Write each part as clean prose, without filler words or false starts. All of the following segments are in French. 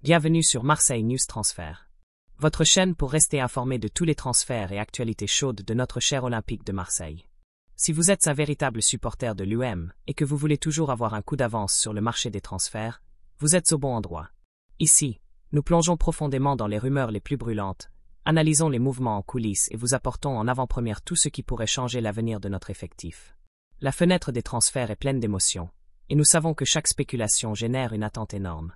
Bienvenue sur Marseille News Transfert. Votre chaîne pour rester informé de tous les transferts et actualités chaudes de notre cher Olympique de Marseille. Si vous êtes un véritable supporter de l'UM et que vous voulez toujours avoir un coup d'avance sur le marché des transferts, vous êtes au bon endroit. Ici, nous plongeons profondément dans les rumeurs les plus brûlantes, analysons les mouvements en coulisses et vous apportons en avant-première tout ce qui pourrait changer l'avenir de notre effectif. La fenêtre des transferts est pleine d'émotions, et nous savons que chaque spéculation génère une attente énorme.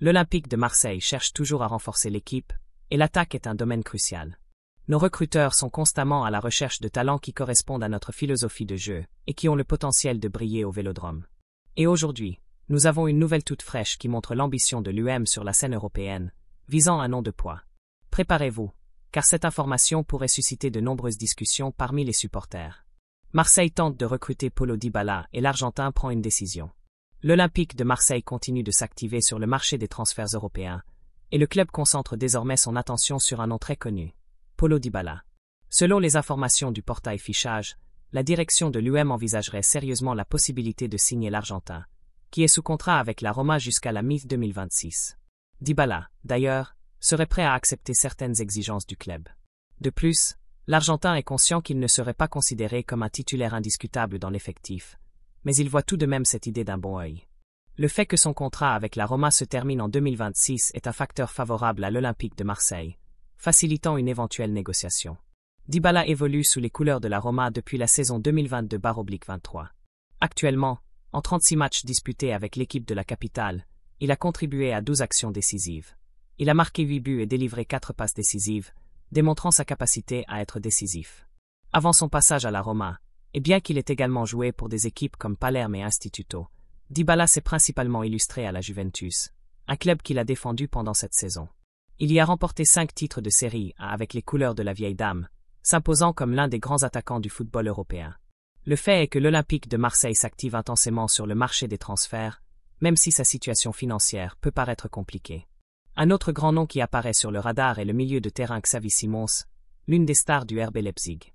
L'Olympique de Marseille cherche toujours à renforcer l'équipe, et l'attaque est un domaine crucial. Nos recruteurs sont constamment à la recherche de talents qui correspondent à notre philosophie de jeu et qui ont le potentiel de briller au Vélodrome. Et aujourd'hui, nous avons une nouvelle toute fraîche qui montre l'ambition de l'UM sur la scène européenne, visant un nom de poids. Préparez-vous, car cette information pourrait susciter de nombreuses discussions parmi les supporters. Marseille tente de recruter Paulo Dybala et l'Argentin prend une décision. L'Olympique de Marseille continue de s'activer sur le marché des transferts européens, et le club concentre désormais son attention sur un nom très connu, Paulo Dybala. Selon les informations du portail Fichage, la direction de l'UM envisagerait sérieusement la possibilité de signer l'Argentin, qui est sous contrat avec la Roma jusqu'à la mi-2026. Dybala, d'ailleurs, serait prêt à accepter certaines exigences du club. De plus, l'Argentin est conscient qu'il ne serait pas considéré comme un titulaire indiscutable dans l'effectif, mais il voit tout de même cette idée d'un bon œil. Le fait que son contrat avec la Roma se termine en 2026 est un facteur favorable à l'Olympique de Marseille, facilitant une éventuelle négociation. Dybala évolue sous les couleurs de la Roma depuis la saison 2022/23. Actuellement, en 36 matchs disputés avec l'équipe de la capitale, il a contribué à 12 actions décisives. Il a marqué 8 buts et délivré 4 passes décisives, démontrant sa capacité à être décisif. Avant son passage à la Roma, et bien qu'il ait également joué pour des équipes comme Palerme et Instituto, Dybala s'est principalement illustré à la Juventus, un club qu'il a défendu pendant cette saison. Il y a remporté 5 titres de Série A avec les couleurs de la vieille dame, s'imposant comme l'un des grands attaquants du football européen. Le fait est que l'Olympique de Marseille s'active intensément sur le marché des transferts, même si sa situation financière peut paraître compliquée. Un autre grand nom qui apparaît sur le radar est le milieu de terrain Xavi Simons, l'une des stars du RB Leipzig.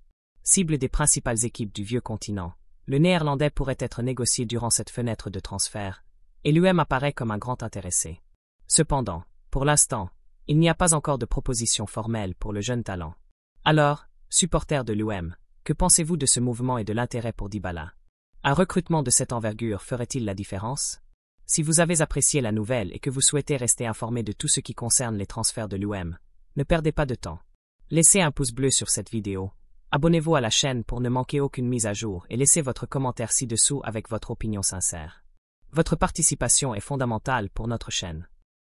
Cible des principales équipes du vieux continent, le Néerlandais pourrait être négocié durant cette fenêtre de transfert, et l'UM apparaît comme un grand intéressé. Cependant, pour l'instant, il n'y a pas encore de proposition formelle pour le jeune talent. Alors, supporters de l'UM, que pensez-vous de ce mouvement et de l'intérêt pour Dybala? Un recrutement de cette envergure ferait-il la différence? Si vous avez apprécié la nouvelle et que vous souhaitez rester informé de tout ce qui concerne les transferts de l'UM, ne perdez pas de temps. Laissez un pouce bleu sur cette vidéo. Abonnez-vous à la chaîne pour ne manquer aucune mise à jour et laissez votre commentaire ci-dessous avec votre opinion sincère. Votre participation est fondamentale pour notre chaîne.